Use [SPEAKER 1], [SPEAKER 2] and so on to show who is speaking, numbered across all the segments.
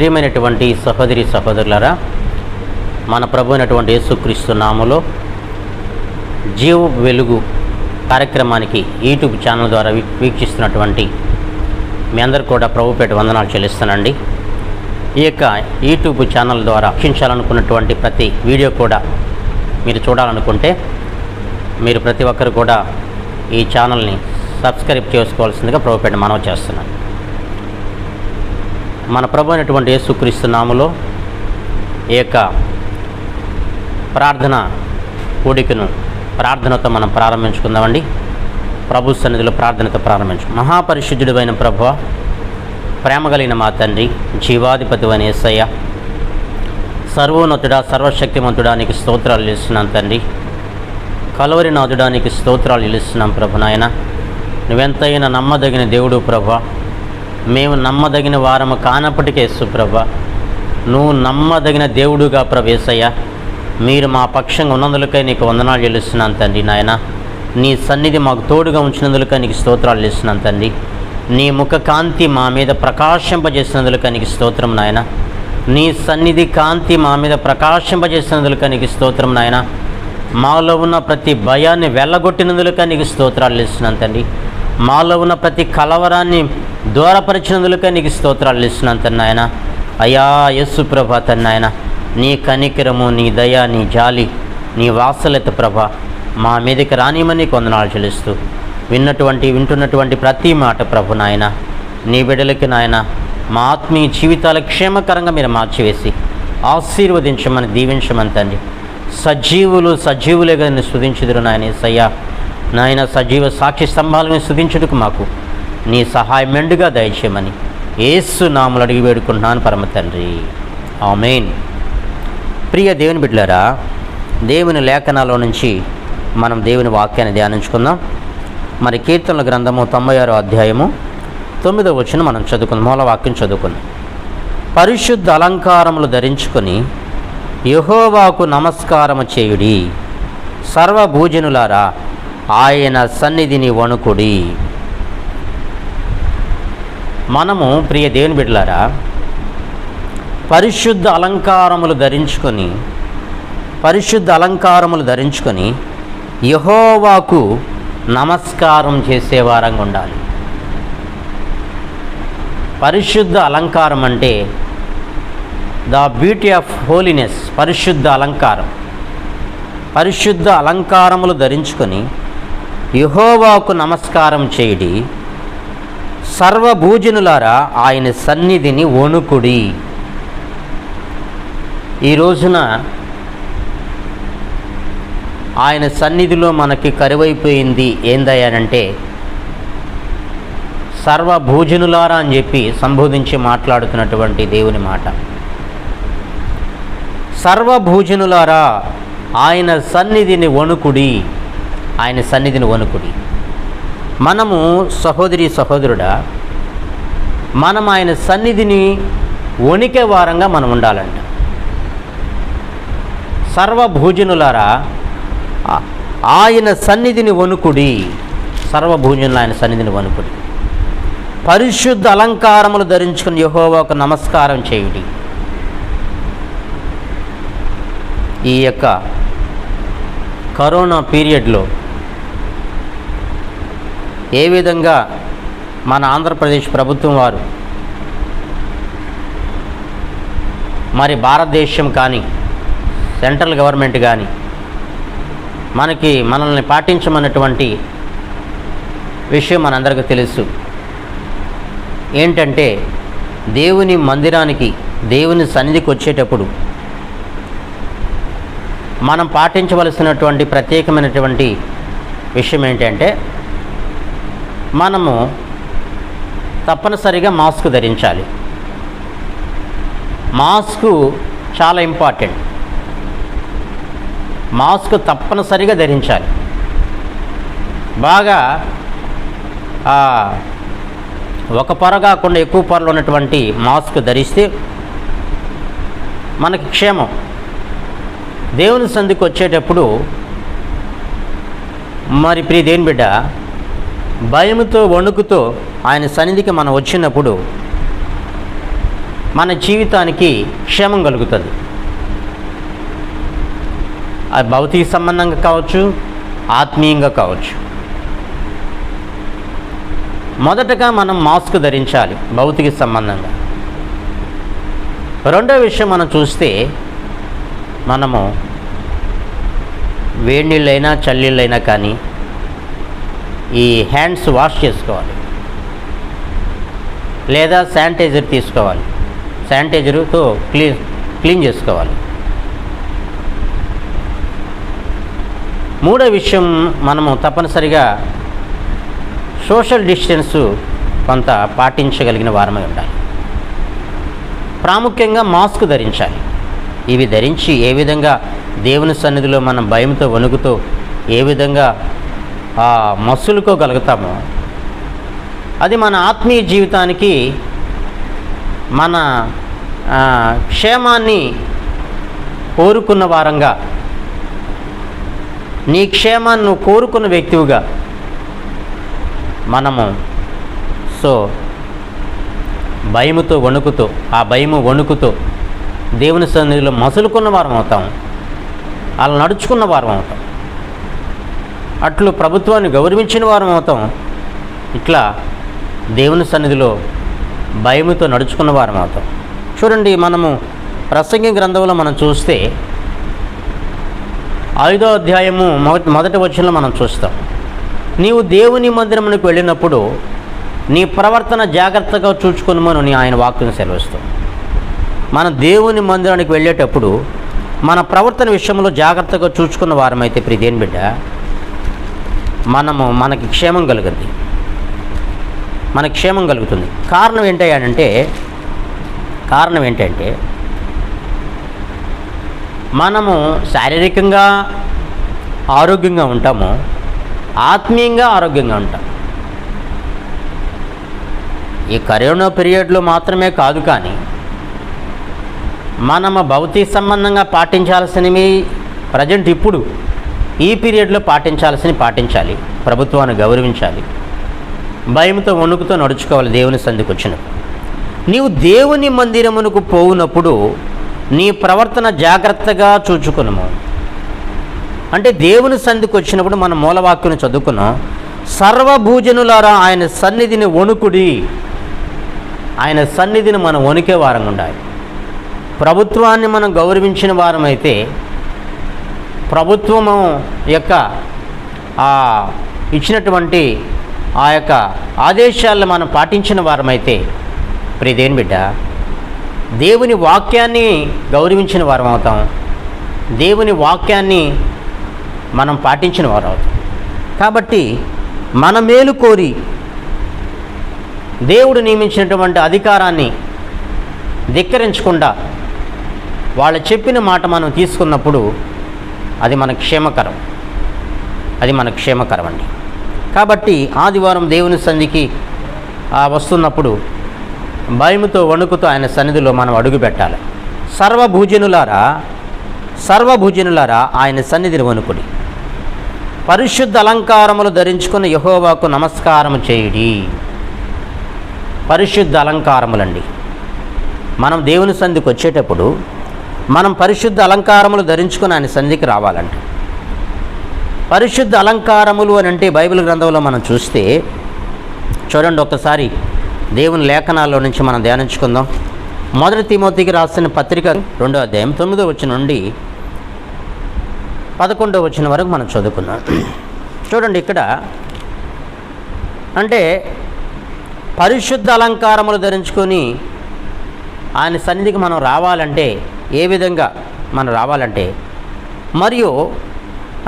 [SPEAKER 1] ప్రియమైనటువంటి సహోదరి సహోదరులారా, మన ప్రభు అయినటువంటి యేసుక్రీస్తు నామములో జీవ వెలుగు కార్యక్రమానికి యూట్యూబ్ ఛానల్ ద్వారా వీక్షిస్తున్నటువంటి మీ అందరు కూడా ప్రభుపేట వందనాలు చెల్లిస్తానండి. ఈ యొక్క యూట్యూబ్ ఛానల్ ద్వారా వీక్షించాలనుకున్నటువంటి ప్రతి వీడియో కూడా మీరు చూడాలనుకుంటే మీరు ప్రతి ఒక్కరు కూడా ఈ ఛానల్ని సబ్స్క్రైబ్ చేసుకోవాల్సిందిగా ప్రభుపేట మనవి చేస్తున్నాను. మన ప్రభు అయినటువంటి యేసుక్రీస్తు నామములో ఈ యొక్క ప్రార్థన కూడికను ప్రార్థనతో మనం ప్రారంభించుకుందామండి. ప్రభు సన్నిధిలో ప్రార్థనతో ప్రారంభించు. మహాపరిశుద్ధుడైన ప్రభువా, ప్రేమ కలిగిన మా తండ్రి, జీవాధిపతి అయిన యేసయ్య, సర్వోన్నతుడా సర్వశక్తిమంతుడా నీకు స్తోత్రాలు చెల్లిస్తున్నాం తండ్రి. కలువరి నాథుడా నీకు స్తోత్రాలు చెల్లిస్తున్నాం ప్రభు. నాయన నువ్వెంతైనా నమ్మదగిన దేవుడు ప్రభు. మేము నమ్మదగిన వారము కానప్పటికే సుప్రభ, నువ్వు నమ్మదగిన దేవుడుగా ప్రవేశయ్య. మీరు మా పక్షంగా ఉన్నందులకై నీకు వందనాలు చెల్లిస్తున్నాను తండ్రి. నాయన నీ సన్నిధి మాకు తోడుగా ఉంచినందులకై నీకు స్తోత్రాలు చెల్లిస్తున్నాను తండ్రి. నీ ముఖ కాంతి మా మీద ప్రకాశింపజేసినందులకై నీకు స్తోత్రం నాయన. నీ సన్నిధి కాంతి మా మీద ప్రకాశింపజేసినందులకై నీకు స్తోత్రం నాయన. మాలో ఉన్న ప్రతి భయాన్ని వెళ్ళగొట్టినందులకై నీకు స్తోత్రాలు చెల్లిస్తున్నాను తండ్రి. మాలో ఉన్న ప్రతి కలవరాన్ని దూరపరిచినందులకై నీకు స్తోత్రాలు ఇస్తున్నాను తను నాయన. అయ్యా యేసు ప్రభా తను నాయన, నీ కనికరము, నీ దయ, నీ జాలి, నీ వాత్సల్యత ప్రభ మా మీదకి రానిమని వందనాలు చెల్లిస్తూ వింటున్నటువంటి ప్రతి మాట ప్రభు నాయన, నీ బిడ్డలకి నాయన మా ఆత్మీయ జీవితాల క్షేమకరంగా మీరు మార్చివేసి ఆశీర్వదించమని దీవించమని తండ్రి. సజీవులుగా నేను స్తుతించుదురు నాయన యేసయ్యా. నాయన సజీవ సాక్షి స్తంభాలను స్తుతించుటకు మాకు నీ సహాయం మెండుగా దయచేయమని యేసు నామములో అడిగి వేడుకుంటున్నాను పరమ తండ్రి, ఆమేన్. ప్రియ దేవుని బిడ్డలారా, దేవుని లేఖనాల నుంచి మనం దేవుని వాక్యాన్ని ధ్యానించుకుందాం. మరి కీర్తనల గ్రంథము 96వ అధ్యాయము 9వ వచనం మనం చదువుకుందాం. మూల వాక్యం చదువుకుందాం. పరిశుద్ధ అలంకారములు ధరించుకొని యెహోవాకు నమస్కారము చేయుడి, సర్వభూజనులారా ఆయన సన్నిధిని వణుకుడి. మనము ప్రియ దేవుని బిడ్డలారా, పరిశుద్ధ అలంకారములు ధరించుకొని యెహోవాకు నమస్కారం చేసేవారంగా ఉండాలి. పరిశుద్ధ అలంకారం అంటే ద బ్యూటీ ఆఫ్ హోలీనెస్. పరిశుద్ధ అలంకారములు ధరించుకొని యెహోవాకు నమస్కారం చేయుడి, సర్వభూజనులారా ఆయన సన్నిధిని వణుకుడి. ఈ రోజున ఆయన సన్నిధిలో మనకి కరువైపోయింది ఏందయ్యానంటే సర్వభూజనులారా అని చెప్పి సంబోధించి మాట్లాడుతున్నటువంటి దేవుని మాట. సర్వభూజనులారా ఆయన సన్నిధిని వణుకుడి. మనము సహోదరి సహోదరుడా, మనం ఆయన సన్నిధిని వణికే వారంగా మనం ఉండాలంట. సర్వభూజనులారా ఆయన సన్నిధిని వణుకుడి. పరిశుద్ధ అలంకారములు ధరించుకుని యెహోవాకు నమస్కారం చేయుడి. ఈ యొక్క కరోనా పీరియడ్లో ఏ విధంగా మన ఆంధ్రప్రదేశ్ ప్రభుత్వం వారు, మరి భారతదేశం కానీ సెంట్రల్ గవర్నమెంట్ కానీ మనల్ని పాటించమన్నటువంటి విషయం మనందరికీ తెలుసు. ఏంటంటే దేవుని మందిరానికి, దేవుని సన్నిధికి వచ్చేటప్పుడు మనం పాటించవలసినటువంటి ప్రత్యేకమైనటువంటి విషయం ఏంటంటే మనము తప్పనిసరిగా మాస్క్ ధరించాలి. మాస్కు చాలా ఇంపార్టెంట్. మాస్క్ తప్పనిసరిగా ధరించాలి. బాగా ఒక పొర కాకుండా ఎక్కువ పొరలు ఉన్నటువంటి మాస్క్ ధరిస్తే మనకి క్షేమం. దేవుని సన్నిధికి వచ్చేటప్పుడు మరి ప్రియ దేవుని బిడ్డ భయముతో వణుకుతో ఆయన సన్నిధికి మనం వచ్చినప్పుడు మన జీవితానికి క్షేమం కలుగుతుంది. అది భౌతిక సంబంధంగా కావచ్చు, ఆత్మీయంగా కావచ్చు. మొదటగా మనం మాస్క్ ధరించాలి భౌతిక సంబంధంగా. రెండో విషయం మనం చూస్తే, మనము వేడి నీళ్ళైనా చల్లనీళ్ళైనా కానీ ఈ హ్యాండ్స్ వాష్ చేసుకోవాలి, లేదా శానిటైజర్ తీసుకోవాలి, శానిటైజర్తో క్లీన్ చేసుకోవాలి. మూడో విషయం, మనము తప్పనిసరిగా సోషల్ డిస్టెన్స్ కొంత పాటించగలిగిన వారమై ఉండాలి. ప్రాముఖ్యంగా మాస్క్ ధరించాలి. ఇవి ధరించి ఏ విధంగా దేవుని సన్నిధిలో మనం భయంతో వణుకుతో ఏ విధంగా మసులుకోగలుగుతామో, అది మన ఆత్మీయ జీవితానికి, మన క్షేమాన్ని కోరుకున్న వారంగా, నీ క్షేమాన్ని నువ్వు కోరుకున్న వ్యక్తివిగా మనము భయముతో వణుకుతో, ఆ భయము వణుకుతో దేవుని సన్నిధిలో మసులుకున్న వారం అవుతాం, అలా నడుచుకున్న వారం అవుతాం. అట్లు ప్రభుత్వాన్ని గౌరవించిన వారం అవుతాం. ఇట్లా దేవుని సన్నిధిలో భయముతో నడుచుకున్న వారం అవుతాం. చూడండి, మనము ప్రసంగి గ్రంథంలో మనం చూస్తే 5వ అధ్యాయము మొదటి వచనంలో మనం చూస్తాం. నీవు దేవుని మందిరమునకు వెళ్ళినప్పుడు నీ ప్రవర్తన జాగ్రత్తగా చూచుకొనుమని ఆయన వాక్యం సెలవిస్తాం. మనం దేవుని మందిరానికి వెళ్ళేటప్పుడు మన ప్రవర్తన విషయంలో జాగ్రత్తగా చూచుకున్న వారమైతే ప్రియదేని బిడ్డ, మనకి క్షేమం కలుగుతుంది, మనకి క్షేమం కలుగుతుంది. కారణం ఏంటంటే మనము శారీరకంగా ఆరోగ్యంగా ఉంటాము, ఆత్మీయంగా ఆరోగ్యంగా ఉంటాం. ఈ కరోనా పీరియడ్లో మాత్రమే కాదు, కానీ మనము భౌతిక సంబంధంగా పాటించాల్సినవి ప్రజెంట్ ఇప్పుడు ఈ పీరియడ్లో పాటించాలి. ప్రభుత్వాన్ని గౌరవించాలి, భయంతో వణుకుతో నడుచుకోవాలి. దేవుని సంధికి వచ్చినప్పుడు, నీవు దేవుని మందిరమునకు పోవునప్పుడు నీ ప్రవర్తన జాగ్రత్తగా చూచుకును. అంటే దేవుని సన్నిధికి వచ్చినప్పుడు మనం మూలవాక్యం చదువుకున్నాం, సర్వభూజనులారా ఆయన సన్నిధిని వణుకుడి. ఆయన సన్నిధిని మనం వణికే వారంగా ఉండాలి. ప్రభుత్వాన్ని మనం గౌరవించిన వారమైతే, ప్రభుత్వము యొక్క ఇచ్చినటువంటి ఆ యొక్క ఆదేశాలను మనం పాటించిన వారమైతే ప్రియదేని బిడ్డ, దేవుని వాక్యాన్ని గౌరవించిన వారం అవుతాం, దేవుని వాక్యాన్ని మనం పాటించిన వారు అవుతాం. కాబట్టి మన మేలు కోరి దేవుడు నియమించినటువంటి అధికారాన్ని ధిక్కరించకుండా వాళ్ళు చెప్పిన మాట మనం తీసుకున్నప్పుడు అది మన క్షేమకరం అండి. కాబట్టి ఆదివారం దేవుని సన్నిధికి వస్తున్నప్పుడు భయముతో వణుకుతో ఆయన సన్నిధిలో మనం అడుగు పెట్టాలి. సర్వభూజనులారా ఆయన సన్నిధిని వణుకుడి. పరిశుద్ధ అలంకారములు ధరించుకుని యెహోవాకు నమస్కారం చేయుడి. పరిశుద్ధ అలంకారములండి. మనం దేవుని సన్నిధికి వచ్చేటప్పుడు మనం పరిశుద్ధ అలంకారములు ధరించుకుని ఆయన సన్నిధికి రావాలంట. పరిశుద్ధ అలంకారములు అని అంటే బైబిల్ గ్రంథంలో మనం చూస్తే చూడండి, ఒకసారి దేవుని లేఖనాల్లో నుంచి మనం ధ్యానించుకుందాం. 1 తిమోతికి రాసిన పత్రిక 2వ అధ్యాయం 9వ వచనం నుండి 11వ వచనం వరకు మనం చదువుకున్నాం. చూడండి, ఇక్కడ అంటే పరిశుద్ధ అలంకారములు ధరించుకొని ఆయన సన్నిధికి మనం రావాలంటే ఏ విధంగా మనం రావాలంటే, మరియు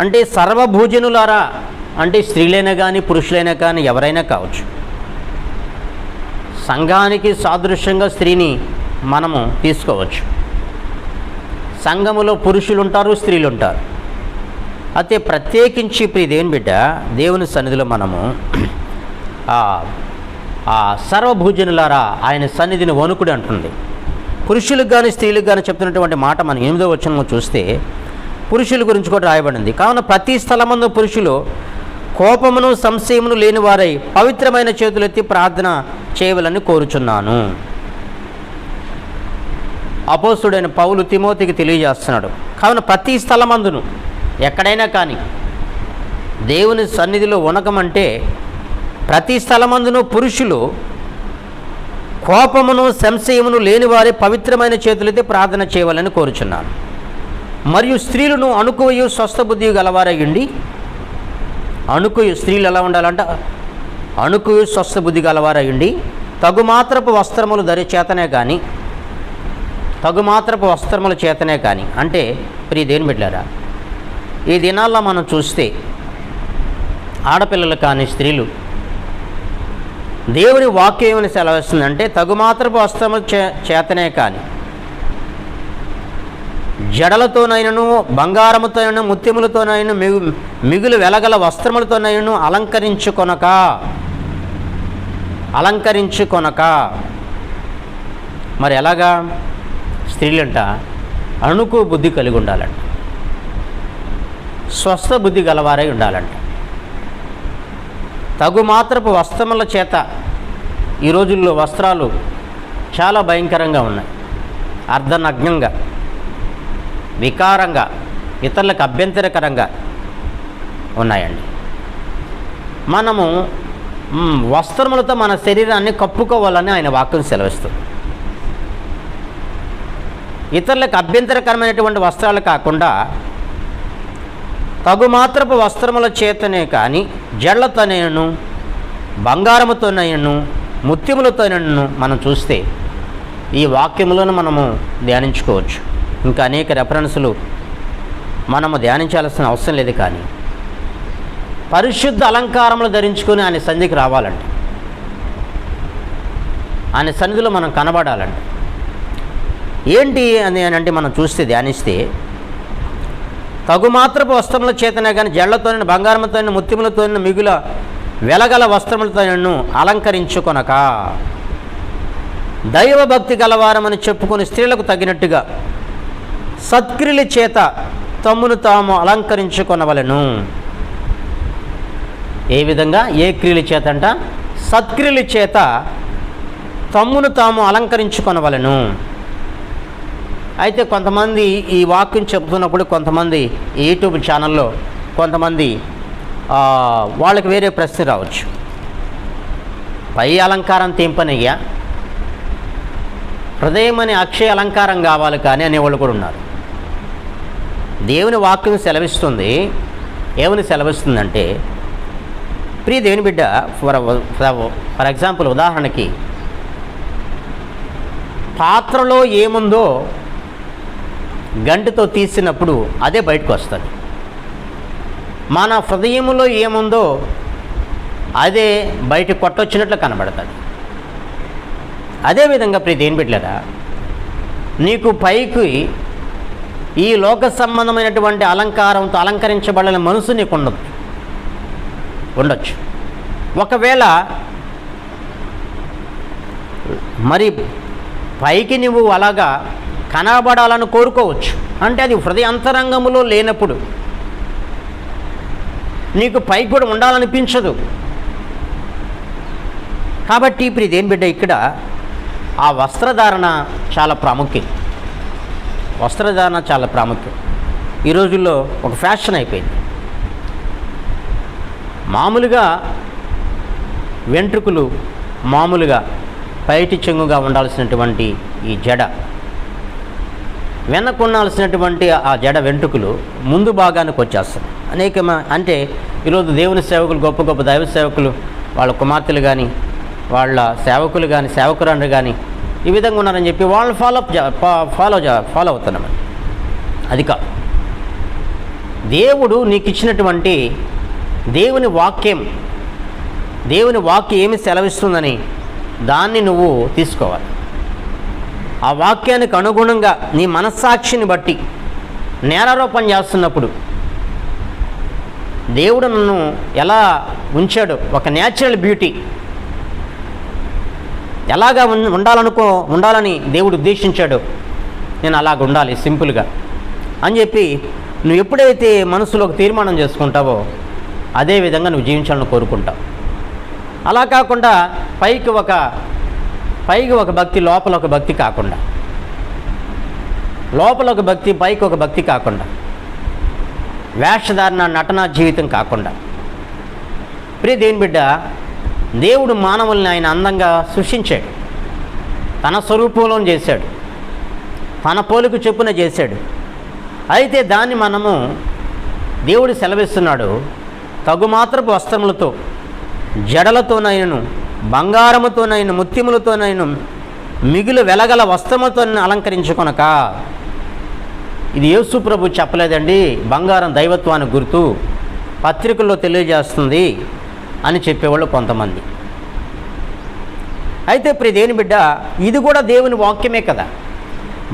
[SPEAKER 1] అంటే సర్వభూజనులారా అంటే స్త్రీలైనా కానీ పురుషులైనా కానీ ఎవరైనా కావచ్చు. సంఘానికి సాదృశ్యంగా స్త్రీని మనము తీసుకోవచ్చు. సంఘములో పురుషులు ఉంటారు, స్త్రీలు ఉంటారు. అయితే ప్రత్యేకించి దేవుని బిడ్డ, దేవుని సన్నిధిలో మనము సర్వభూజనులారా ఆయన సన్నిధిని వణుకుడి అంటుంది. పురుషులకు కానీ స్త్రీలకు కానీ చెప్తున్నటువంటి మాట మనం 8వ వచనంలో చూస్తే పురుషుల గురించి కూడా రాయబడింది. కావున ప్రతి స్థలమందు పురుషులు కోపమును సంశయమును లేని వారై పవిత్రమైన చేతులెత్తి ప్రార్థన చేయవలని కోరుచున్నాను. అపోస్తుడైన పౌలు తిమోతికి తెలియజేస్తున్నాడు. కావున ప్రతి స్థలమందును ఎక్కడైనా కానీ దేవుని సన్నిధిలో ఉనకమంటే ప్రతి స్థలమందును పురుషులు కోపమును సంశయమును లేని వారి పవిత్రమైన చేతులైతే ప్రార్థన చేయవాలని కోరుచున్నాను. మరియు స్త్రీలను అణుకువయు స్వస్థబుద్ధి గలవారయ్యండి. అణుకుయు స్త్రీలు ఎలా ఉండాలంట? అణుకుయు స్వస్థబుద్ధి గలవారయ్యండి. తగుమాత్రపు వస్త్రములు చేతనే కానీ తగుమాత్రపు వస్త్రముల చేతనే కానీ అంటే ప్రియ దేవుని బిడ్డలారా, ఈ దినాల్లో మనం చూస్తే ఆడపిల్లలు కానీ స్త్రీలు దేవుని వాక్యం ఏమని సెలవిస్తుందంటే తగుమాత్రపు వస్త్రముల చేతనే కానీ జడలతోనైనను బంగారముతోనైనా ముత్యములతోనైనా మిగులు వెలగల వస్త్రములతోనైనా అలంకరించుకొనక. మరి ఎలాగా? స్త్రీలంట అణుకు బుద్ధి కలిగి ఉండాలంట, స్వస్థ బుద్ధి గలవారై ఉండాలంట. తగుమాత్రపు వస్త్రముల చేత ఈ రోజుల్లో వస్త్రాలు చాలా భయంకరంగా ఉన్నాయి. అర్ధనగ్నంగా, వికారంగా, ఇతరులకు అభ్యంతరకరంగా ఉన్నాయండి. మనము వస్త్రములతో మన శరీరాన్ని కప్పుకోవాలని ఆయన వాక్యం సెలవిస్తుంది. ఇతరులకు అభ్యంతరకరమైనటువంటి వస్త్రాలు కాకుండా తగుమాత్రపు వస్త్రముల చేతనే కానీ జడలతోనైనను బంగారముతోనైనను ముత్యములతోనైనను మనం చూస్తే ఈ వాక్యములను మనము ధ్యానించుకోవచ్చు. ఇంకా అనేక రెఫరెన్సులు మనము ధ్యానించాల్సిన అవసరం లేదు. కానీ పరిశుద్ధ అలంకారములు ధరించుకొని ఆయన సన్నిధికి రావాలంటే, ఆయన సన్నిధిలో మనం కనబడాలంటే ఏంటి అని అంటే మనం చూస్తే ధ్యానిస్తే తగుమాత్రపు వస్త్రముల చేతనే కానీ జడలతోనైనా బంగారముతోనైనా ముత్యములతోనైనా మిగుల వెలగల వస్త్రములతోనైనా అలంకరించుకొనక దైవభక్తి గలవారమని చెప్పుకొని స్త్రీలకు తగినట్టుగా సత్క్రియల చేత తమ్మును తాము అలంకరించుకొనవలెను. ఏ విధంగా? ఏ క్రియల చేత అంట? సత్క్రియల చేత తమ్మును తాము అలంకరించుకొనవలెను. అయితే కొంతమంది ఈ వాక్యం చెబుతున్నప్పుడు కొంతమంది యూట్యూబ్ ఛానల్లో కొంతమంది వాళ్ళకి వేరే ప్రశ్న రావచ్చు. పై అలంకారం తెంపనయ్యా, హృదయం అనే అక్షయ అలంకారం కావాలి కానీ అనేవాళ్ళు కూడా ఉన్నారు. దేవుని వాక్యం సెలవిస్తుంది. ఏమని సెలవిస్తుందంటే, ప్రియ దేవుని బిడ్డ, ఫర్ ఎగ్జాంపుల్ ఉదాహరణకి పాత్రలో ఏముందో గంటతో తీసినప్పుడు అదే బయటకు వస్తుంది. మన హృదయంలో ఏముందో అదే బయట కొట్టొచ్చినట్లు కనబడుతుంది. అదేవిధంగా ప్రియ దేవుని బిడ్డలారా, నీకు పైకి ఈ లోక సంబంధమైనటువంటి అలంకారంతో అలంకరించబడిన మనసు నీకు ఉండొచ్చు. ఒకవేళ మరి పైకి నువ్వు అలాగా కనబడాలని కోరుకోవచ్చు. అంటే అది హృదయ అంతరంగంలో లేనప్పుడు నీకు పైకి కూడా ఉండాలనిపించదు. కాబట్టి ఇప్పుడు ఇదేం బిడ్డ, ఇక్కడ ఆ వస్త్రధారణ చాలా ప్రాముఖ్యం. వస్త్రధారణ చాలా ప్రాముఖ్యం. ఈ రోజుల్లో ఒక ఫ్యాషన్ అయిపోయింది. మామూలుగా వెంట్రుకలు మామూలుగా పైటి చెంగుగా ఉండాల్సినటువంటి ఈ జడ, వెనక్కు ఉండాల్సినటువంటి ఆ జడ వెంట్రుకలు ముందు భాగానికి వచ్చేస్తాయి. అంటే ఈరోజు దేవుని సేవకులు, గొప్ప గొప్ప దైవ సేవకులు, వాళ్ళ కుమార్తెలు కానీ వాళ్ళ సేవకులు కానీ సేవకురాండ్రు కానీ ఈ విధంగా ఉన్నారని చెప్పి వాళ్ళు ఫాలో అవుతున్నామని. అది కాదు. దేవుడు నీకు ఇచ్చినటువంటి దేవుని వాక్యం ఏమి సెలవిస్తుందని దాన్ని నువ్వు తీసుకోవాలి. ఆ వాక్యానికి అనుగుణంగా నీ మనస్సాక్షిని బట్టి నేరారోపణ చేస్తున్నప్పుడు దేవుడు నన్ను ఎలా ఉంచాడో, ఒక న్యాచురల్ బ్యూటీ ఎలాగా ఉండాలని దేవుడు ఉద్దేశించాడో నేను అలాగ ఉండాలి సింపుల్గా అని చెప్పి నువ్వు ఎప్పుడైతే మనసులో ఒక తీర్మానం చేసుకుంటావో అదేవిధంగా నువ్వు జీవించాలని కోరుకుంటావు. అలా కాకుండా పైకి ఒక భక్తి, లోపల ఒక భక్తి కాకుండా లోపల ఒక భక్తి, పైకి ఒక భక్తి కాకుండా, వేషధారణ నటన జీవితం కాకుండా. ప్రియ దేవుని బిడ్డ, దేవుడు మానవుల్ని ఆయన అందంగా సృష్టించాడు, తన స్వరూపంలో చేశాడు, తన పోలిక చొప్పున చేశాడు. అయితే దాన్ని మనము దేవుడు సెలవిస్తున్నాడు, తగుమాత్రపు వస్త్రములతో, జడలతోనైనను, బంగారముతోనైనా, ముత్యములతోనైనా, మిగులు వెలగల వస్త్రములతో అలంకరించుకొనక. ఇది యేసు ప్రభు చెప్పలేదండి, బంగారం దైవత్వానికి గుర్తు, పత్రికల్లో తెలియజేస్తుంది అని చెప్పేవాళ్ళు కొంతమంది. అయితే ప్రియ దేవుని బిడ్డ, ఇది కూడా దేవుని వాక్యమే కదా.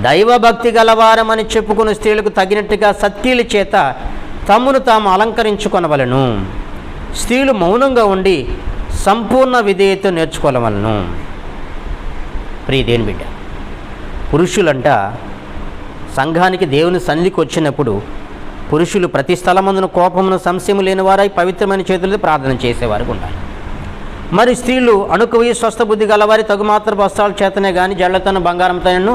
[SPEAKER 1] దైవభక్తి గలవారమని చెప్పుకున్న స్త్రీలకు తగినట్టుగా సత్కీల చేత తమ్మును తాము అలంకరించుకొనవలను. స్త్రీలు మౌనంగా ఉండి సంపూర్ణ విధేయత నేర్చుకోవలను. ప్రియ దేవుని బిడ్డ, పురుషులంట సంఘానికి దేవుని సన్నిధికి వచ్చినప్పుడు పురుషులు ప్రతి స్థలమందున కోపమును సంశయము లేని వారై పవిత్రమైన చేతులతో ప్రార్థన చేసేవారు ఉండాలి. మరి స్త్రీలు అణుకువి స్వస్థ బుద్ధి గలవారి తగుమాత్ర వస్త్రాల చేతనే కానీ జళ్లతోనూ, బంగారంతోనూ,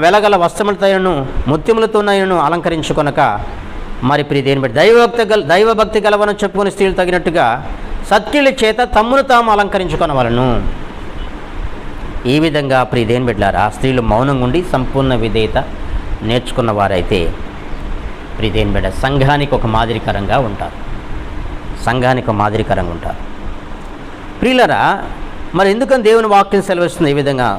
[SPEAKER 1] వెలగల వస్త్రములతోనూ, ముత్యములతోనూ అలంకరించుకొనక. మరి ప్రియ దేవుని బిడ్డ, దైవభక్తి గలవని చెప్పుకుని స్త్రీలు తగినట్టుగా సత్కీల చేత తమ్మును తాము అలంకరించుకొనవలను. ఈ విధంగా ప్రియ దేవుని బిడ్డలారా, స్త్రీలు మౌనంగా ఉండి సంపూర్ణ విధేయత నేర్చుకున్న వారైతే ప్రియ దేవుని బిడ్డ సంఘానికి ఒక మాదిరికరంగా ఉంటారు, సంఘానికి ఒక మాదిరికరంగా ఉంటారు. ప్రియులరా, మరి ఎందుకని దేవుని వాక్యం సెలవిస్తుంది ఈ విధంగా?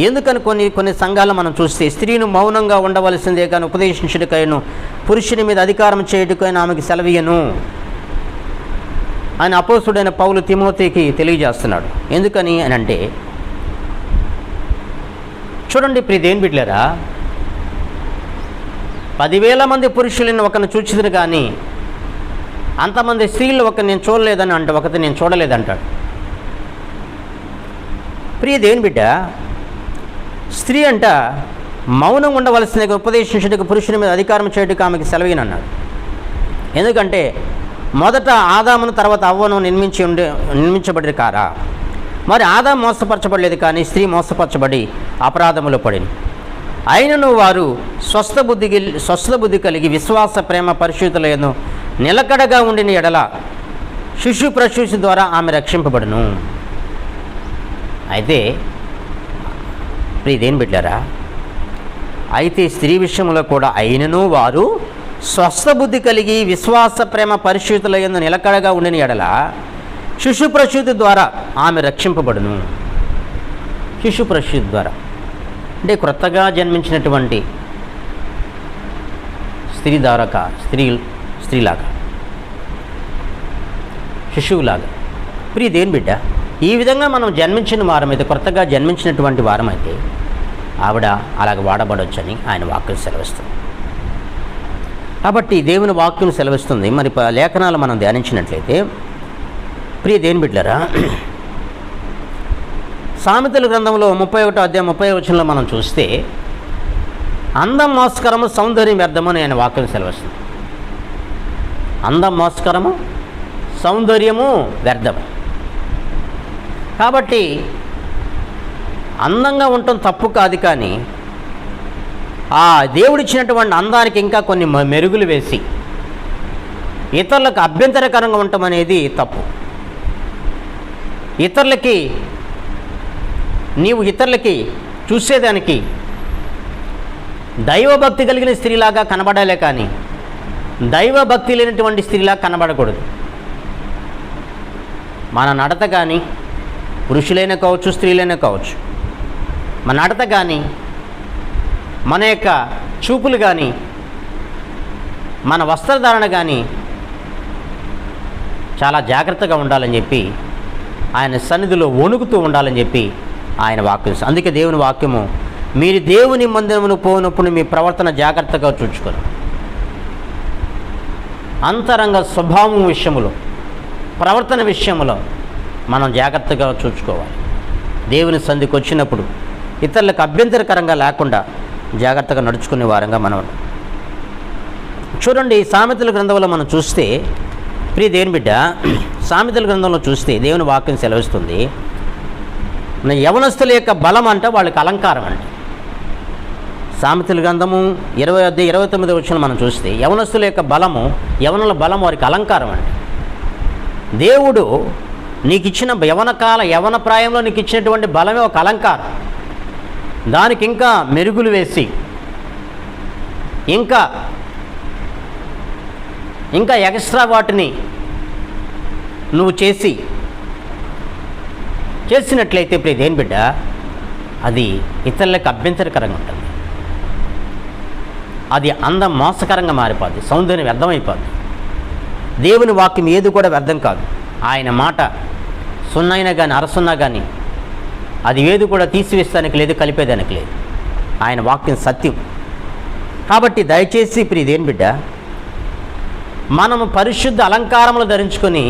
[SPEAKER 1] ఎందుకని కొన్ని సంఘాలను మనం చూస్తే స్త్రీను మౌనంగా ఉండవలసిందే కానీ ఉపదేశించుటకైను, పురుషుని మీద అధికారం చేయుటకైనా ఆమెకి సెలవీయను అని అపోస్తుడైన పౌలు తిమోతికి తెలియజేస్తున్నాడు. ఎందుకని అని అంటే, చూడండి ప్రియ దేవుని బిడ్డలారా, 10,000 మంది పురుషులను ఒకరిని చూచిదురు కానీ అంతమంది స్త్రీలు ఒకరిని నేను చూడలేదని అంటే, ఒకటి నేను చూడలేదంటాడు. ప్రియ దేవుని బిడ్డ, స్త్రీ అంట మౌనం ఉండవలసిందే, ఉపదేశించుటకు పురుషుని మీద అధికారం చేయడానికి ఆమెకి సెలవినన్నాడు. ఎందుకంటే మొదట ఆదామును తర్వాత అవ్వను నిర్మించబడి కారా? మరి ఆదాము మోసపరచబడలేదు కానీ స్త్రీ మోసపరచబడి అపరాధములో పడింది. అయినను వారు స్వస్థ బుద్ధి కలిగి విశ్వాస, ప్రేమ, పరిశుద్ధులను నిలకడగా ఉండిన ఎడల శిశు ప్రసూతి ద్వారా ఆమె రక్షింపబడును. అయితే ప్రియ దేవుని బిడ్డలారా, అయితే స్త్రీ విషయంలో కూడా అయినను వారు స్వస్థ బుద్ధి కలిగి విశ్వాస, ప్రేమ, పరిశుద్ధులందు నిలకడగా ఉండిన ఎడల శిశు ప్రసూతి ద్వారా ఆమె రక్షింపబడును. శిశు ప్రసూతి ద్వారా అంటే క్రొత్తగా జన్మించినటువంటి స్త్రీలాగా, శిశువులాగా. ప్రియ దేవుని బిడ్డ, ఈ విధంగా మనం జన్మించిన వారమైతే, కొత్తగా జన్మించినటువంటి వారమైతే ఆవిడ అలాగ వాడబడవచ్చని ఆయన వాక్యం సెలవిస్తుంది. కాబట్టి దేవుని వాక్యం సెలవిస్తుంది. మరి లేఖనాలు మనం ధ్యానించినట్లయితే ప్రియ దేవుని బిడ్డలారా, సామెతల గ్రంథంలో 31వ అధ్యాయం 30వ వచనంలో మనం చూస్తే అందం మోసకరము, సౌందర్యం వ్యర్థము అని ఆయన వాక్యం సెలవిస్తుంది. అందం మోసకరము, సౌందర్యము వ్యర్థము. కాబట్టి అందంగా ఉండటం తప్పు కాదు, కానీ ఆ దేవుడిచ్చినటువంటి అందానికి ఇంకా కొన్ని మెరుగులు వేసి ఇతరులకు అభ్యంతరకరంగా ఉండటం అనేది తప్పు. నీవు ఇతరులకి చూసేదానికి దైవభక్తి కలిగిన స్త్రీలాగా కనబడాలే కానీ దైవభక్తి లేనటువంటి స్త్రీలా కనబడకూడదు. మన నడత కానీ, పురుషులైనా కావచ్చు, స్త్రీలైనా కావచ్చు, మన నడత కానీ, మన యొక్క చూపులు కానీ, మన వస్త్రధారణ కానీ చాలా జాగ్రత్తగా ఉండాలని చెప్పి, ఆయన సన్నిధిలో వణుకుతూ ఉండాలని చెప్పి ఆయన వాక్యం. అందుకే దేవుని వాక్యము, మీరు దేవుని మందిరమును పోనప్పుడు మీ ప్రవర్తన జాగ్రత్తగా చూచుకోరు. అంతరంగ స్వభావం విషయంలో, ప్రవర్తన విషయంలో మనం జాగ్రత్తగా చూసుకోవాలి. దేవుని సన్నిధికి వచ్చినప్పుడు ఇతరులకు అభ్యంతరకరంగా లేకుండా జాగ్రత్తగా నడుచుకునే వారంగా మనం. చూడండి, సామెతల గ్రంథంలో మనం చూస్తే, ప్రియ దేవుని బిడ్డ, సామెతల గ్రంథంలో చూస్తే దేవుని వాక్యం సెలవిస్తుంది, యవనస్తుల యొక్క బలం అంట వాళ్ళకి అలంకారం అంట. సామెతల గ్రంథము 20-29 మనం చూస్తే యవనస్తుల యొక్క బలము, యవనుల బలం వారికి అలంకారం అండి. దేవుడు నీకు ఇచ్చిన యవన ప్రాయంలో నీకు ఇచ్చినటువంటి బలమే ఒక అలంకారం. దానికి ఇంకా మెరుగులు వేసి ఇంకా ఎక్స్ట్రా వాటిని నువ్వు చేసినట్లయితే ఇప్పుడు ఇదేం బిడ్డ, అది ఇతరులకు అభ్యంతరకరంగా ఉంటుంది. అది అందం మోసకరంగా మారిపోద్ది, సౌందర్యం వ్యర్థమైపోద్ది. దేవుని వాక్యం ఏది కూడా వ్యర్థం కాదు. ఆయన మాట సున్నైనా కానీ అరసున్నా కానీ అది ఏది కూడా తీసివేస్తానికి లేదు, కలిపేదానికి లేదు. ఆయన వాక్యం సత్యం. కాబట్టి దయచేసి ఇప్పుడు ఇదేం బిడ్డ, మనము పరిశుద్ధ అలంకారములు ధరించుకొని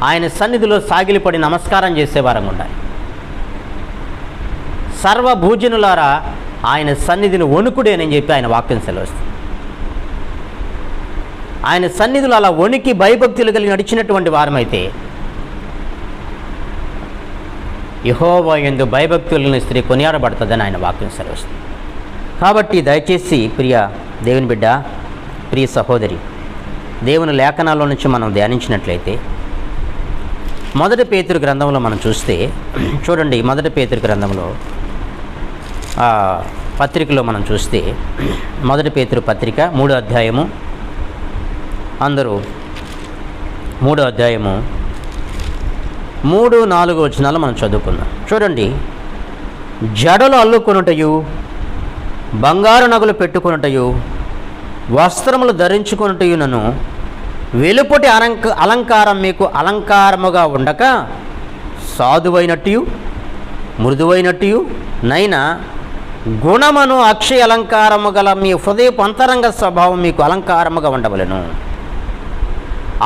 [SPEAKER 1] ఆయన సన్నిధిలో సాగిలిపడి నమస్కారం చేసేవారంగా ఉండాలి. సర్వభూజనులారా ఆయన సన్నిధిని వణుకుడేనని చెప్పి ఆయన వాక్యం సెలవుస్తుంది. ఆయన సన్నిధిలో అలా వణికి భయభక్తులు కలిగి నడిచినటువంటి వారమైతే యెహోవా యందు భయభక్తులని స్త్రీ కొనియాడబడుతుందని ఆయన వాక్యం సెలవుస్తుంది. కాబట్టి దయచేసి ప్రియ దేవుని బిడ్డ, ప్రియ సహోదరి, దేవుని లేఖనాల్లో నుంచి మనం ధ్యానించినట్లయితే 1 పేతురు గ్రంథంలో మనం చూస్తే చూడండి, 1 పేతురు గ్రంథంలో పత్రికలో మనం చూస్తే 1 పేతురు పత్రిక 3వ అధ్యాయము, అందరూ 3వ అధ్యాయము 3-4 వచనాలు మనం చదువుకుందాం. చూడండి, జడలు అల్లుకొనుటయు, బంగారు నగలు పెట్టుకొనుటయు, వస్త్రములు ధరించుకొనుటయునను వెలుపటి అలంకారం మీకు అలంకారముగా ఉండక సాధువైనట్టు మృదువైనట్టు నైనా గుణమును అక్షయ అలంకారము గల మీ హృదయపు అంతరంగ స్వభావం మీకు అలంకారముగా ఉండవలెను.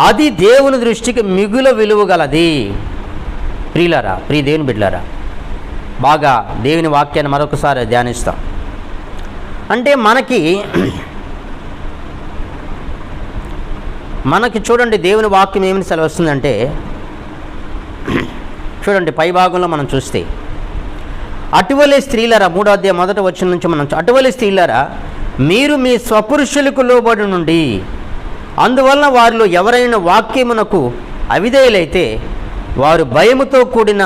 [SPEAKER 1] అది దేవుని దృష్టికి మిగుల విలువ గలది. ప్రియులారా, ప్రియ దేవుని బిడ్డలారా, బాగా దేవుని వాక్యాన్ని మరొకసారి ధ్యానిస్తాం. అంటే మనకి చూడండి, దేవుని వాక్యం ఏమని సెలవుస్తుందంటే, చూడండి పై భాగంలో మనం చూస్తే, అటువలే స్త్రీలరా, 3వ అధ్యాయం 1వ వచనం నుంచి మనం, అటువలే స్త్రీలరా మీరు మీ స్వపురుషులకు లోబడి నుండి, అందువలన వారిలో ఎవరైనా వాక్యమునకు అవిధేయులైతే వారు భయముతో కూడిన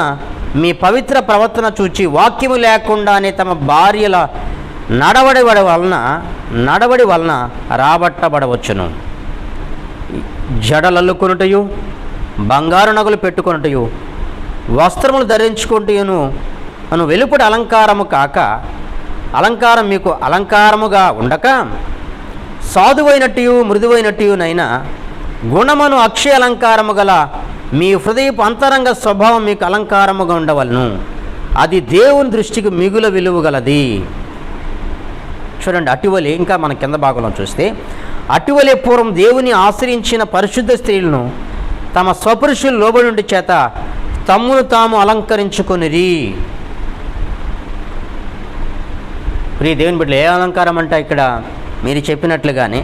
[SPEAKER 1] మీ పవిత్ర ప్రవర్తన చూచి వాక్యము లేకుండానే తమ భార్యల నడవడి వలన రాబట్టబడవచ్చును. జడలల్లుకొనుటయు, బంగారు నగలు పెట్టుకొనుటయు, వస్త్రములు ధరించుకుంటూను అను వెలుపటి అలంకారము కాక అలంకారం మీకు అలంకారముగా ఉండక సాధువైనట్టు మృదువైనట్టునైనా గుణమును అక్షయ అలంకారము గల మీ హృదయపు అంతరంగ స్వభావం మీకు అలంకారముగా ఉండవలను. అది దేవుని దృష్టికి మిగుల విలువ గలది. చూడండి, అటువలే ఇంకా మన కింద భాగంలో చూస్తే, అటువలే పూర్వం దేవుని ఆశ్రయించిన పరిశుద్ధ స్త్రీలను తమ స్వపురుషుల లోబడి చేత తమ్మును తాము అలంకరించుకొనిరి. ప్రియ దేవుని బిడ్డలు, ఏ అలంకారం అంటే ఇక్కడ మీరు చెప్పినట్లుగానే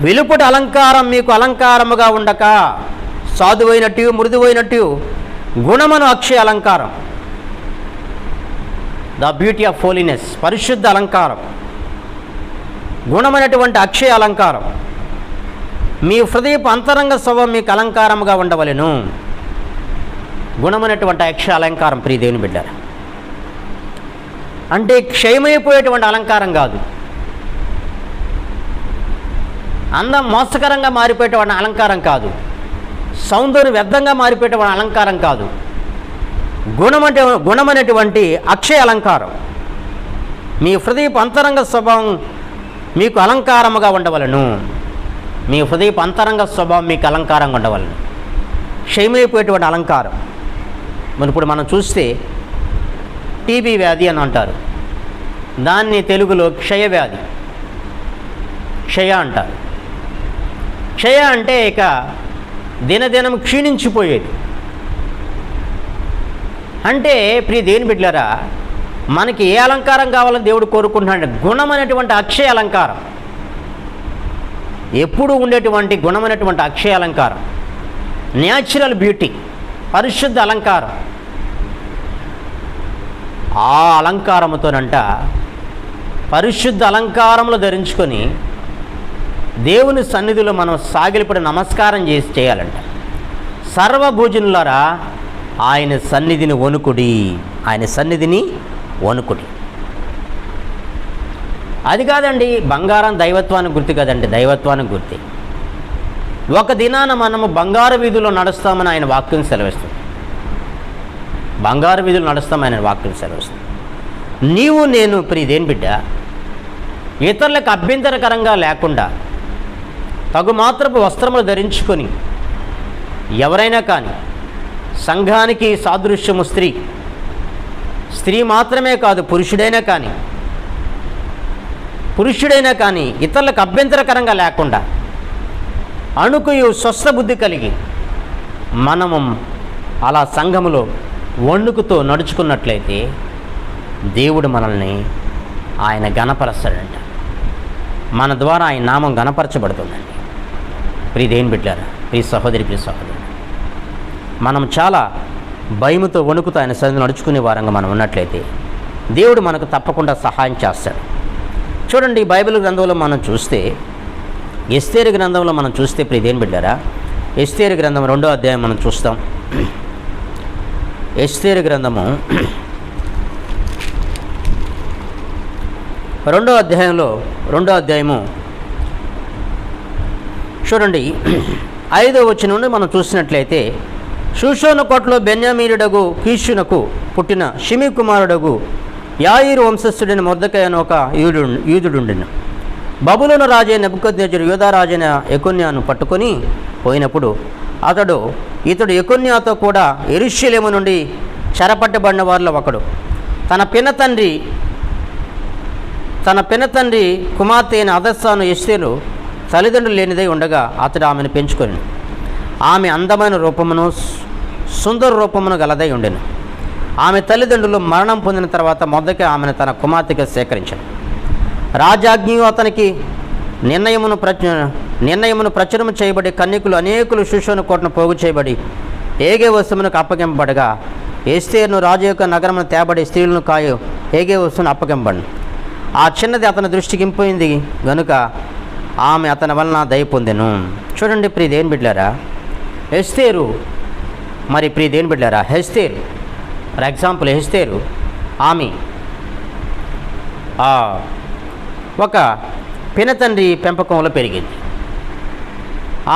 [SPEAKER 1] వెలుపటి అలంకారం మీకు అలంకారముగా ఉండక సాధువైనట్టు మృదువైనట్టు గుణమును అక్షయ అలంకారం, ద బ్యూటీ ఆఫ్ హోలీనెస్, పరిశుద్ధ అలంకారం, గుణమైనటువంటి అక్షయ అలంకారం, మీ హృదయపు అంతరంగ స్వభావం మీకు అలంకారముగా ఉండవలెను. గుణమైనటువంటి అక్షయ అలంకారం ప్రియ దేవుని బిడ్డలారా, అంటే క్షయమైపోయేటువంటి అలంకారం కాదు, అందం మోసకరంగా మారిపోయేటువంటి అలంకారం కాదు, సౌందర్యం వ్యర్థంగా మారిపోయేటువంటి అలంకారం కాదు, గుణమైనటువంటి అక్షయ అలంకారం, మీ హృదయపు అంతరంగ స్వభావం మీకు అలంకారముగా ఉండవలను. మీ హృదయపు అంతరంగ స్వభావం మీకు అలంకారంగా ఉండవలను. క్షయమైపోయేటువంటి అలంకారం. మరి ఇప్పుడు మనం చూస్తే టీబీ వ్యాధి అని అంటారు, దాన్ని తెలుగులో క్షయవ్యాధి, క్షయ అంటారు. క్షయ అంటే ఇక దినదినం క్షీణించిపోయేది. అంటే ప్రియ దేవుని బిడ్డలారా, మనకి ఏ అలంకారం కావాలని దేవుడు కోరుకుంటున్నాడు? గుణమైనటువంటి అక్షయ అలంకారం, ఎప్పుడు ఉండేటువంటి గుణమైనటువంటి అక్షయ అలంకారం, న్యాచురల్ బ్యూటీ, పరిశుద్ధ అలంకారం. ఆ అలంకారముతోనంట పరిశుద్ధ అలంకారములు ధరించుకొని దేవుని సన్నిధిలో మనం సాగిలిపడి నమస్కారం చేయాలంట. సర్వభూజనులారా ఆయన సన్నిధిని వణుకుడి, ఆయన సన్నిధిని వణుకుడి. అది కాదండి, బంగారం దైవత్వానికి గుర్తు కదండి, దైవత్వానికి గుర్తి. ఒక దినాన మనము బంగారు వీధుల్లో నడుస్తామని ఆయన వాక్యం సెలవిస్తుంది. బంగారు వీధులు నడుస్తామని ఆయన వాక్యం సెలవిస్తుంది. నీవు నేను ప్రియదేని బిడ్డ ఇతరులకు అభ్యంతరకరంగా లేకుండా తగు మాత్రపు వస్త్రములు ధరించుకొని ఎవరైనా కానీ సంఘానికి సాదృశ్యము స్త్రీ మాత్రమే కాదు, పురుషుడైనా కానీ ఇతరులకు అభ్యంతరకరంగా లేకుండా అణుకుయు స్వస్థ బుద్ధి కలిగి మనము అలా సంఘములో వణుకుతో నడుచుకున్నట్లయితే దేవుడు మనల్ని ఆయన గణపరస్తాడంట. మన ద్వారా ఆయన నామం గణపరచబడుతుందండి. ప్రియదేని బిడ్డారా, ప్రియ సహోదరి, మనం చాలా భయముతో వణుకుతో ఆయన సన్నిధిలో నడుచుకునే వారంగా మనం ఉన్నట్లయితే దేవుడు మనకు తప్పకుండా సహాయం చేస్తాడు. చూడండి, బైబిల్ గ్రంథంలో మనం చూస్తే, ఎస్తేరు గ్రంథంలో మనం చూస్తే ప్రియదేని బిడ్డారా, ఎస్తేరు గ్రంథం 2వ అధ్యాయం మనం చూస్తాం. ఎస్తేరు గ్రంథము 2వ అధ్యాయము చూడండి 5వ వచనం నుండి మనం చూసినట్లయితే, షూషోను కోటలో బెన్యామీనుడగు కీషునకు పుట్టిన షిమి కుమారుడగు యాయీరు వంశస్థుడైన మొర్దెకై అను ఒక యూదుడుండెను. బబులోను రాజైన నెబుకద్నెజరు యూదా రాజైన యెకొన్యాను పట్టుకొని పోయినప్పుడు ఇతడు యెకొన్యాతో కూడా యెరూషలేము నుండి చెరపట్టబడిన వారిలో ఒకడు. తన పినతండ్రి కుమార్తె అయిన హదస్సాను ఎస్తేరు తల్లిదండ్రులు లేనిదై ఉండగా అతడు ఆమెను పెంచుకొని, ఆమె అందమైన రూపమును సుందర రూపమును గలదై ఉండెను. ఆమె తల్లిదండ్రులు మరణం పొందిన తర్వాత మొదకే ఆమెను తన కుమార్తెగా సేకరించాడు. రాజాజ్ఞయు అతనికి నిర్ణయమును ప్రచురము చేయబడి కన్యకులు అనేకులు షూషోను కోటను పోగు చేయబడి ఏగే వస్తువునకు అప్పగింపబడగా ఎస్తేరును రాజు యొక్క నగరమును తేబడి స్త్రీలను ఏగే వస్తువును అప్పగింపబడి ఆ చిన్నది అతని దృష్టికి ఇంపోయింది గనుక ఆమె అతని వలన దయ పొందెను. చూడండి ప్రియదేని బిడ్డారా, ఎస్తేరు ఫర్ ఎగ్జాంపుల్ ఎస్తేరు ఆమె ఒక పినతండ్రి పెంపకంలో పెరిగింది.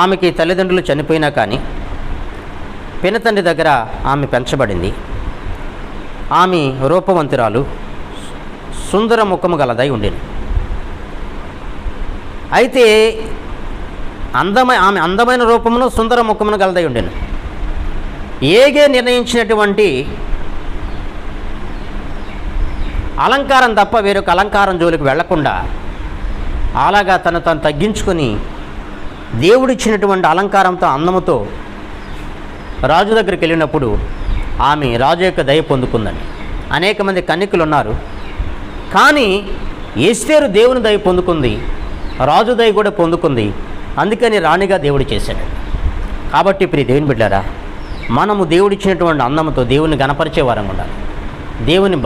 [SPEAKER 1] ఆమెకి తల్లిదండ్రులు చనిపోయినా కానీ పినతండ్రి దగ్గర ఆమె పెంచబడింది. ఆమె రూపవంతురాలు, సుందర ముఖము గలదై ఉండేది. అయితే ఆమె అందమైన రూపమును సుందర ముఖమును గలదై ఉండేను. ఏగే నిర్ణయించినటువంటి అలంకారం తప్ప వేరొక అలంకారం జోలికి వెళ్లకుండా అలాగా తను తగ్గించుకొని దేవుడిచ్చినటువంటి అలంకారంతో అందముతో రాజు దగ్గరికి వెళ్ళినప్పుడు ఆమె రాజు యొక్క దయ పొందుకుందండి. అనేక మంది కన్యకులు ఉన్నారు, కానీ ఎస్తేరు దేవుని దయ పొందుకుంది, రాజు దయ కూడా పొందుకుంది. అందుకని రాణిగా దేవుడు చేశాడు. కాబట్టి ప్రియ దేవుని బిడ్డారా, మనము దేవుడిచ్చినటువంటి అందముతో దేవుని గణపరిచే వారంగా ఉండాలి. దేవుని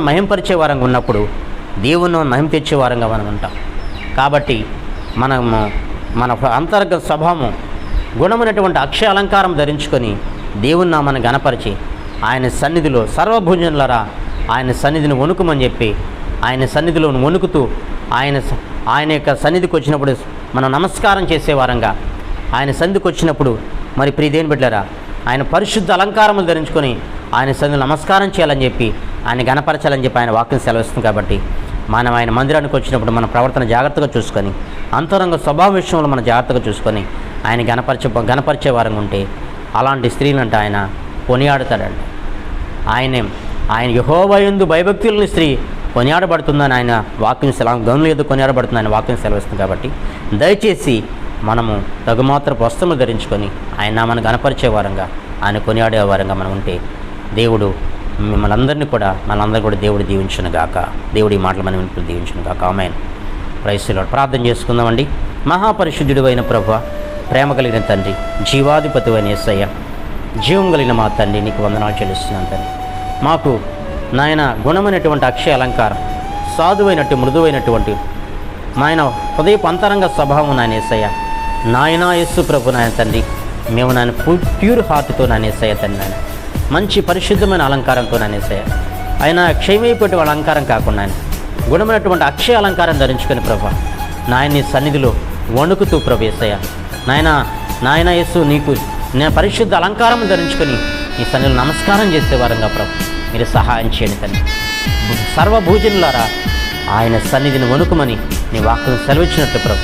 [SPEAKER 1] మహింపరిచే వారంగా ఉన్నప్పుడు దేవుని మహిమ తెచ్చే వారంగా మనం ఉంటాం. కాబట్టి మనము మన అంతర్గత స్వభావం గుణమైనటువంటి అక్షయ అలంకారం ధరించుకొని దేవుని నామాన్ని గణపరిచి ఆయన సన్నిధిలో సర్వభూజనులారా ఆయన సన్నిధిని వణుకుమని చెప్పి ఆయన సన్నిధిలో వణుకుతూ ఆయన యొక్క సన్నిధికి వచ్చినప్పుడు మనం నమస్కారం చేసే వారంగా ఆయన సన్నిధికి వచ్చినప్పుడు మరి ప్రియదేని బిడ్డలారా ఆయన పరిశుద్ధ అలంకారములు ధరించుకొని ఆయన సన్నిధిలో నమస్కారం చేయాలని చెప్పి ఆయన గణపరచాలని చెప్పి ఆయన వాక్యం సెలవిస్తుంది. కాబట్టి మనం ఆయన మందిరానికి వచ్చినప్పుడు మన ప్రవర్తన జాగ్రత్తగా చూసుకొని అంతరంగ స్వభావ విషయంలో మనం జాగ్రత్తగా చూసుకొని ఆయన గణపరిచే వారంగా ఉంటే అలాంటి స్త్రీలంటే ఆయన కొనియాడతాడండి. ఆయన యెహోవా యందు భయభక్తులని స్త్రీ కొనియాడబడుతుందని ఆయన వాక్యం గనుల యందు కొనియాడబడుతుందని ఆయన వాక్యం సెలవిస్తుంది. కాబట్టి దయచేసి మనము తగుమాత్రపు వస్త్రములు ధరించుకొని ఆయన నామాన్ని గణపరిచే వారంగా ఆయన కొనియాడే వారంగా మనం ఉంటే దేవుడు మనందరినీ కూడా దేవుడు దీవించును గాక. దేవుడి మాటలు మనం వింటూ దీవించును గాక. ఆమేన్. Praise the lord. ప్రార్థన చేసుకుందామండి. మహాపరిశుద్ధుడు అయిన ప్రభువా, ప్రేమ కలిగిన తండ్రి, జీవాధిపతి అయిన యేసయ్య, జీవం కలిగిన మా తండ్రి, నీకు వందనాలు చెల్లిస్తున్నాను తండ్రి. మాకు నాయన గుణమైనటువంటి అక్షయ అలంకారం, సాధువైనట్టు మృదువైనటువంటి నాయన హృదయపు అంతరంగ స్వభావం నాయన యేసయ్య. నాయన యేసు ప్రభు నాయన తండ్రి, మేము నాయన ప్యూర్ హార్ట్తో నాయన యేసయ్య తండ్రి, నాయన మంచి పరిశుద్ధమైన అలంకారంతో నాయన యేసయ్య, ఆయన క్షయమైపోయే అలంకారం కాకుండా ఆయన గుణమైనటువంటి అక్షయ అలంకారం ధరించుకొని ప్రభు నాయన నీ సన్నిధిలో వణుకుతూ ప్రభు యేసయ్య, నాయన యేసు నీకు నేను పరిశుద్ధ అలంకారం ధరించుకొని నీ సన్నిధిలో నమస్కారం చేసేవారంగా ప్రభు మీరు సహాయం చేయండి తండ్రి. సర్వభూజనులారా ఆయన సన్నిధిని వణుకుమని నీ వాక్కును సెలవిచ్చినట్టు ప్రభు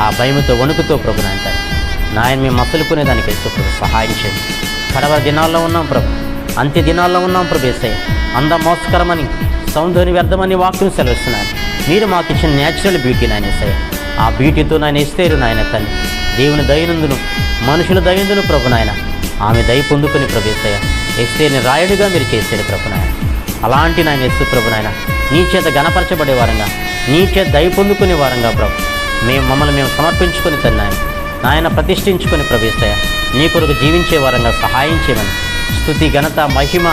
[SPEAKER 1] ఆ భయముతో వణుకుతో ప్రభు నాయన మేము మసలుకునేదానికి యేసు ప్రభు సహాయం చేయండి. కడవ దినాల్లో ఉన్నాం ప్రభు, అంత్య దినాల్లో ఉన్నాం ప్రభు యేసయ్య. అందం మోసకరమని సౌందర్యం వ్యర్థమని వాక్కును సెలవిస్తున్నాను. మీరు మాకు ఇచ్చిన న్యాచురల్ బ్యూటీ నాయన యేసయ్య, ఆ బ్యూటీతో నాయన ఇస్తేరు నాయన తండ్రి, దేవుని దయనందును మనుషుల దయందును ప్రభు నాయన ఆమె దయ పొందుకొని ప్రభు యేసయ్య ఎస్తేరుని రాయుడిగా మీరు చేసేది ప్రభు నాయన. అలాంటి నాయన యేసు ప్రభు నాయన నీ చేత గణపరచబడే వారంగా, నీ చేత దయ పొందుకునే వారంగా ప్రభు మమ్మల్ని మేము సమర్పించుకొని తను నాయన ప్రతిష్ఠించుకొని ప్రభు యేసయ్య నీ కొరకు జీవించే వారంగా సహాయం చేయమని స్తుతి ఘనత మహిమ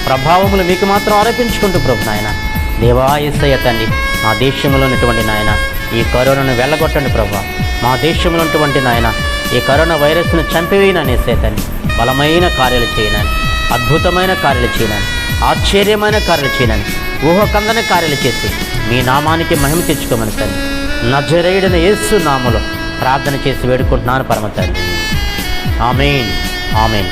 [SPEAKER 1] ప్రభావములు మీకు మాత్రం ఆరోపించుకుంటూ ప్రభు నాయన దేవా యేసయ్య తండ్రి, మా దేశంలో ఉన్నటువంటి నాయన ఈ కరోనాను వెళ్ళగొట్టండి ప్రభు. మా దేశంలో ఉన్నటువంటి నాయన ఈ కరోనా వైరస్ను చంపివేయనని యేసయ్య తండ్రి, బలమైన కార్యాలు చేయనని, అద్భుతమైన కార్యాలు చేయనని, ఆశ్చర్యమైన కార్యాలు చేయనని, ఊహకందని కార్యాలు చేసి మీ నామానికి మహిమ తెచ్చుకోమని తండ్రి నజరేయుడైన యేసు నామములో ప్రార్థన చేసి వేడుకుంటున్నాను పరమ తండ్రి. ఆమేన్, ఆమేన్.